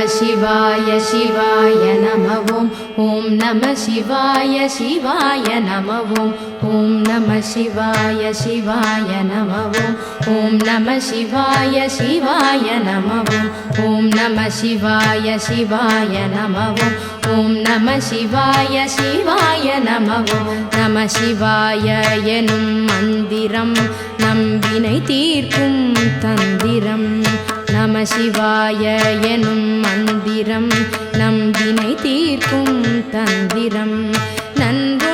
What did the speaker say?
शिवाय शिवाय नमः ॐ नमः शिवाय शिवाय नमः ॐ नमः शिवाय शिवाय नमः ॐ नमः शिवाय शिवाय नमः ॐ नमः शिवाय शिवाय नमः ॐ नमः शिवाय शिवाय नमः नमः शिवाय एनुम मन्दिरम नம்பினை தீர்க்கும் தந்திரம் நம சிவாய எனும் மந்திரம் நம்பினை தீர்க்கும் தந்திரம் நன்றி